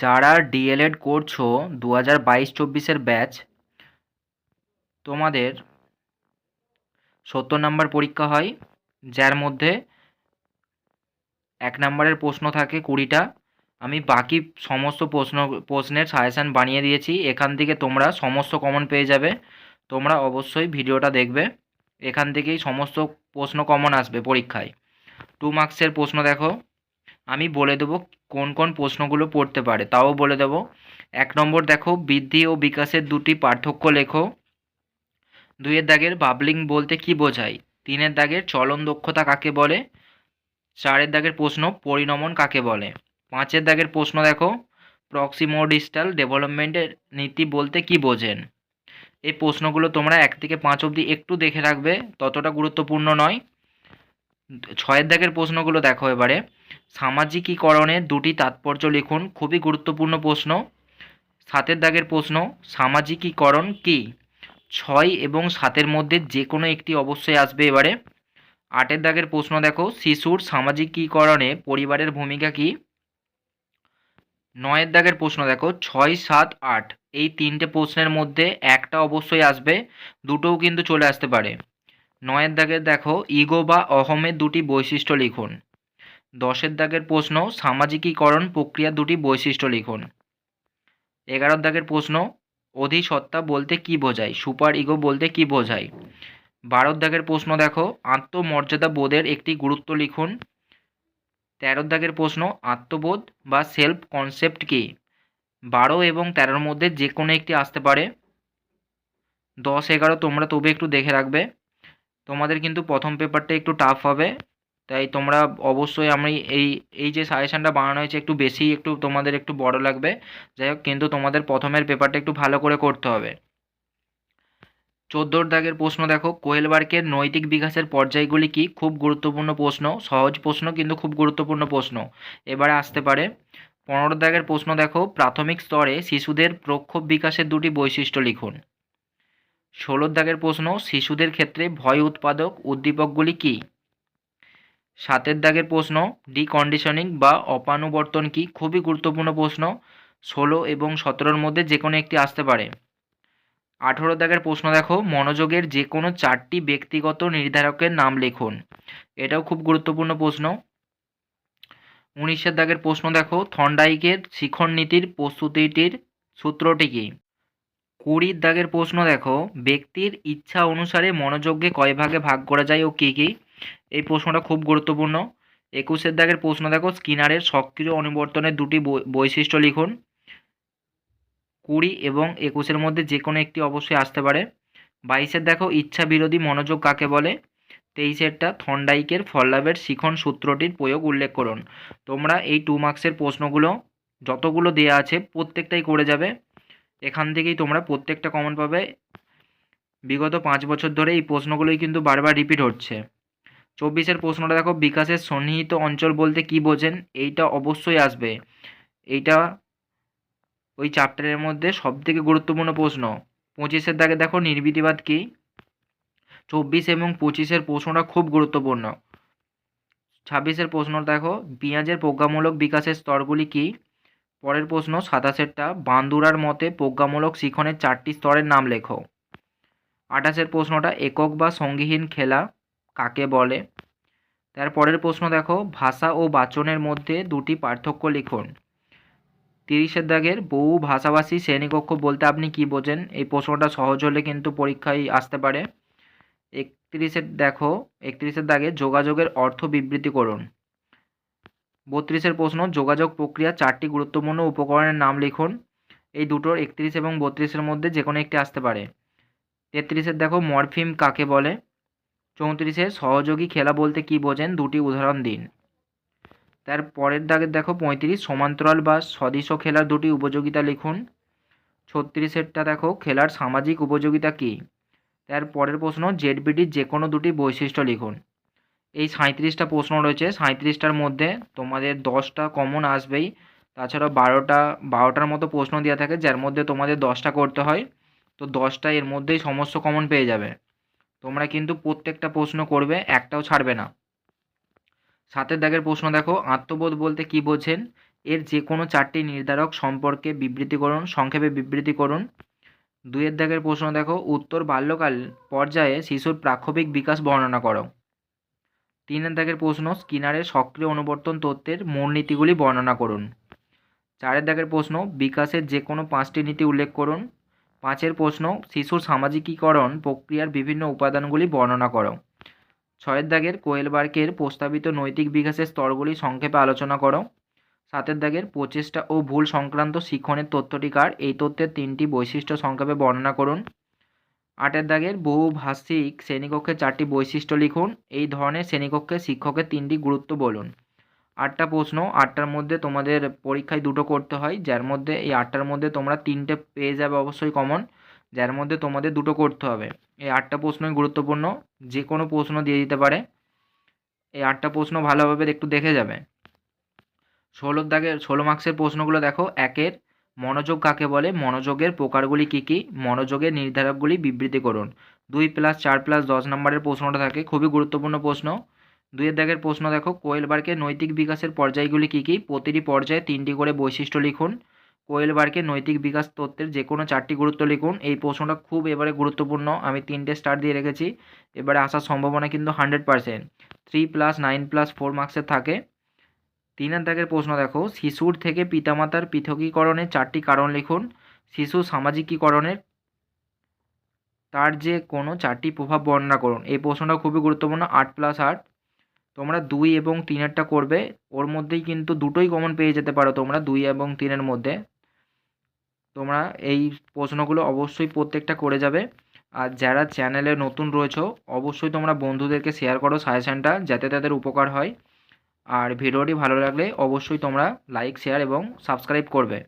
যারা ডিএলএড করছো 2022-24 ব্যাচ, তোমাদের 70 নাম্বার পরীক্ষা হয়, যার মধ্যে 1 নাম্বারের প্রশ্ন থাকে 20টা। আমি বাকি সমস্ত প্রশ্নের সাজেশান বানিয়ে দিয়েছি। এখান থেকে তোমরা সমস্ত কমন পেয়ে যাবে। তোমরা অবশ্যই ভিডিওটা দেখবে। এখান থেকেই সমস্ত প্রশ্ন কমন আসবে পরীক্ষায়। 2 মার্কসের প্রশ্ন দেখো, আমি বলে দেবো কোন কোন প্রশ্নগুলো পড়তে পারে, তাও বলে দেবো। 1 নম্বর দেখো, বৃদ্ধি ও বিকাশের দুটি পার্থক্য লেখো। 2 দাগের বাবলিং বলতে কি বোঝায়? 3 দাগের চলন দক্ষতা কাকে বলে? 4 দাগের প্রশ্ন, পরিণমন কাকে বলে? 5 দাগের প্রশ্ন দেখো, প্রক্সিমোডিস্টাল ডেভেলপমেন্টের নীতি বলতে কি বোঝেন? এই প্রশ্নগুলো তোমরা 1 থেকে 5 অবধি একটু দেখে রাখবে, ততটা গুরুত্বপূর্ণ নয়। 6 দাগের প্রশ্নগুলো দেখো এবারে। সামাজিকীকরণের দুটি তাৎপর্য লিখুন, খুবই গুরুত্বপূর্ণ প্রশ্ন। 7 দাগের প্রশ্ন, সামাজিকীকরণ কি? 6 এবং 7 মধ্যে যে কোনো একটি অবশ্যই আসবে এবারে। 8 দাগের প্রশ্ন দেখো, শিশুর সামাজিকীকরণে পরিবারের ভূমিকা কি? 9 দাগের প্রশ্ন দেখো, 6, 7, 8 এই 3টে প্রশ্নের মধ্যে একটা অবশ্যই আসবে, দুটোও কিন্তু চলে আসতে পারে। 9 দাগের দেখো, ইগো বা অহমের দুটি বৈশিষ্ট্য লিখুন। 10 দাগের প্রশ্ন, সামাজিকীকরণ প্রক্রিয়ার দুটি বৈশিষ্ট্য লিখুন। 11 দাগের প্রশ্ন, অধিসত্তা বলতে কি বোঝায়? সুপার ইগো বলতে কি বোঝায়? 12 দাগের প্রশ্ন দেখো, আত্মমর্যাদা বোধের একটি গুরুত্ব লিখুন। 13 দাগের প্রশ্ন, আত্মবোধ বা সেলফ কনসেপ্ট কি? 12 এবং 13-র মধ্যে যে কোনো একটি আসতে পারে। 10, 11 তোমরা তবে একটু দেখে রাখবে। তোমাদের কিন্তু প্রথম পেপারটা একটু টাফ হবে, তাই তোমরা অবশ্যই, আমি এই যে সাজেশানটা বানানো হয়েছে একটু বেশি, একটু তোমাদের একটু বড় লাগবে। যাই হোক, কিন্তু তোমাদের প্রথমের পেপারটা একটু ভালো করে করতে হবে। 14 দাগের প্রশ্ন দেখো, কোয়েলবার্গের নৈতিক বিকাশের পর্যায়গুলি কি? খুব গুরুত্বপূর্ণ প্রশ্ন, সহজ প্রশ্ন কিন্তু খুব গুরুত্বপূর্ণ প্রশ্ন এবারে আসতে পারে। 15 দাগের প্রশ্ন দেখো, প্রাথমিক স্তরে শিশুদের প্রক্ষোভ বিকাশের দুটি বৈশিষ্ট্য লিখুন। 16 দাগের প্রশ্ন, শিশুদের ক্ষেত্রে ভয় উৎপাদক উদ্দীপকগুলি কি? 7 দাগের প্রশ্ন, ডিকন্ডিশনিং বা অপানুবর্তন কি? খুবই গুরুত্বপূর্ণ প্রশ্ন, 16 এবং 17-র মধ্যে যে কোনো একটি আসতে পারে। 18 দাগের প্রশ্ন দেখো, মনোযোগের যে কোনো 4টি ব্যক্তিগত নির্ধারকের নাম লিখুন। এটাও খুব গুরুত্বপূর্ণ প্রশ্ন। 19 দাগের প্রশ্ন দেখো, থর্নডাইকের শিখন নীতির প্রস্তুতিটির সূত্রটি কি? 20 দাগের প্রশ্ন দেখো, ব্যক্তির ইচ্ছা অনুসারে মনোযোগকে কয় ভাগে ভাগ করা যায় ও কী কী? এই প্রশ্নটা খুব গুরুত্বপূর্ণ। 21 দাগের প্রশ্ন দেখো, স্কিনারের সক্রিয় অনুবর্তনের দুটি বৈশিষ্ট্য লিখুন। 20 এবং 21-এর মধ্যে যে কোনো একটি অবশ্যই আসতে পারে। 22 দেখো, ইচ্ছা বিরোধী মনোযোগ কাকে বলে? 23-এরটা, থর্নডাইকের ফললাভের শিখন সূত্রটির প্রয়োগ উল্লেখ করুন। তোমরা এই 2 মার্কসের প্রশ্নগুলো যতগুলো দেওয়া আছে প্রত্যেকটাই করে যাবে। এখান থেকেই তোমরা প্রত্যেকটা কমন পাবে। বিগত 5 বছর ধরে এই প্রশ্নগুলোই কিন্তু বারবার রিপিট হচ্ছে। 24-এর প্রশ্নটা দেখো, বিকাশের সন্নিহিত অঞ্চল বলতে কি বোঝেন? এইটা অবশ্যই আসবে। এইটা ওই চ্যাপ্টারের মধ্যে সবথেকে গুরুত্বপূর্ণ প্রশ্ন। 25-এর দাগে দেখো, নির্বিধিবাদ কি? 24 এবং 25-এর প্রশ্নটা খুব গুরুত্বপূর্ণ। 26-এর প্রশ্ন দেখো, পেঁয়াজের প্রজ্ঞামূলক বিকাশের স্তরগুলি কি? পরের প্রশ্ন 27-এরটা, বান্দুরার মতে প্রজ্ঞামূলক শিখনের 4টি স্তরের নাম লেখো। 28-এর প্রশ্নটা, একক বা সঙ্গীহীন খেলা কাকে বলে? তারপরের প্রশ্ন দেখো, ভাষা ও বাচনের মধ্যে দুটি পার্থক্য লিখুন। 30-এর দাগের, বহু ভাষাভাষী শ্রেণীকক্ষ বলতে আপনি কি বোঝেন? এই প্রশ্নটা সহজ হলে কিন্তু পরীক্ষায় আসতে পারে। 31-এর দেখো, 31-এর দাগে, যোগাযোগের অর্থ বিবৃতি করুন। 32-এর প্রশ্ন, যোগাযোগ প্রক্রিয়া 4টি গুরুত্বপূর্ণ উপকরণের নাম লিখুন। এই দুটোর 31 এবং 32-এর মধ্যে যে কোনো একটি আসতে পারে। 33-এর দেখো, মরফিম কাকে বলে? 34-এর, সহযোগী খেলা বলতে কি বোঝেন? দুটি উদাহরণ দিন। তার পরের দাগের দেখো, 35, সমান্তরাল বা সদৃশ খেলার দুটি উপযোগিতা লিখুন। 36-এরটা দেখো, খেলার সামাজিক উপযোগিতা কী? তার পরের প্রশ্ন, জেডবিডির যে কোনো দুটি বৈশিষ্ট্য লিখুন। এই 37টা প্রশ্ন রয়েছে। 37টার মধ্যে তোমাদের 10টা কমন আসবেই, তাছাড়াও 12টার মতো প্রশ্ন দেওয়া থাকে, যার মধ্যে তোমাদের 10টা করতে হয়। তো 10টা এর মধ্যেই সমস্ত কমন পেয়ে যাবে। তোমরা কিন্তু প্রত্যেকটা প্রশ্ন করবে, একটাও ছাড়বে না। 7 দাগের প্রশ্ন দেখো, আত্মবোধ বলতে কি বোঝেন? এর যে কোনো 4টি নির্ধারক সম্পর্কে বিবৃতি করুন, সংক্ষেপে বিবৃতি করুন। 2 দাগের প্রশ্ন দেখো, উত্তর বাল্যকাল পর্যায়ে শিশুর প্রাক্ষবিক বিকাশ বর্ণনা করো। 3 দাগের প্রশ্ন, স্কিনারের সক্রিয় অনুবর্তন তত্ত্বের মূলনীতিগুলি বর্ণনা করুন। 4 দাগের প্রশ্ন, বিকাশের যে কোনো 5টি নীতি উল্লেখ করুন। 5 প্রশ্ন, শিশুর সামাজিকীকরণ প্রক্রিয়ার বিভিন্ন উপাদানগুলি বর্ণনা করো। 6 দাগের, কোয়েলবার্গের প্রস্তাবিত নৈতিক বিকাশের স্তরগুলি সংক্ষেপে আলোচনা করো। 7 দাগের, প্রচেষ্টা ও ভুল সংক্রান্ত শিক্ষণের তথ্যটি কার? এই তথ্যের 3টি বৈশিষ্ট্য সংক্ষেপে বর্ণনা করুন। 8 দাগের, বহুভাষিক শ্রেণীকক্ষের 4টি বৈশিষ্ট্য লিখুন। এই ধরনের শ্রেণীকক্ষে শিক্ষকের 3টি গুরুত্ব বলুন। 8টা প্রশ্ন, 8টার মধ্যে তোমাদের পরীক্ষায় 2টো করতে হয়, যার মধ্যে এই 8টার মধ্যে তোমরা 3টে পেয়ে যাবে অবশ্যই কমন, যার মধ্যে তোমাদের 2টো করতে হবে। এই 8টা প্রশ্নই গুরুত্বপূর্ণ, যে কোনো প্রশ্ন দিয়ে দিতে পারে। এই 8টা প্রশ্ন ভালোভাবে একটু দেখে যাবে। 16 মার্কসের প্রশ্নগুলো দেখো। 1 মনোযোগ কাকে বলে? মনোযোগের প্রকারগুলি কী কী? মনোযোগের নির্ধারকগুলি বিবৃতি করুন। 2+4+10 নম্বরের প্রশ্নটা থাকে, খুবই গুরুত্বপূর্ণ প্রশ্ন। 2 দাগের প্রশ্ন দেখো, কোয়েলবার্গের নৈতিক বিকাশের পর্যায়গুলি কী কী? প্রতিটি পর্যায়ে 3টি করে বৈশিষ্ট্য লিখুন। কোয়েলবার্গের নৈতিক বিকাশ তত্ত্বের যে কোনো 4টি গুরুত্ব লিখুন। এই প্রশ্নটা খুব এবারে গুরুত্বপূর্ণ, আমি 3টে স্টার দিয়ে রেখেছি, এবারে আসার সম্ভাবনা কিন্তু 100%। 3+9+4 মার্কসের থাকে। 3 দাগের প্রশ্ন দেখো, শিশুর থেকে পিতামাতার পৃথকীকরণের 4টি কারণ লিখুন। শিশু সামাজিকীকরণের তার যে কোনো 4টি প্রভাব বর্ণনা করুন। এই প্রশ্নটা খুবই গুরুত্বপূর্ণ। 8+8, তোমরা 2 এবং 3-এরটা করবে, ওর মধ্যেই কিন্তু দুটোই কমন পেয়ে যেতে পারো তোমরা 2 এবং 3-এর মধ্যে। তোমরা এই প্রশ্নগুলো অবশ্যই প্রত্যেকটা করে যাবে। আর যারা চ্যানেলে নতুন রয়েছো, অবশ্যই তোমরা বন্ধুদেরকে শেয়ার করো সাজেশনটা, যাতে তাদের উপকার হয়। আর ভিডিওটি ভালো লাগলে অবশ্যই তোমরা লাইক, শেয়ার এবং সাবস্ক্রাইব করবে।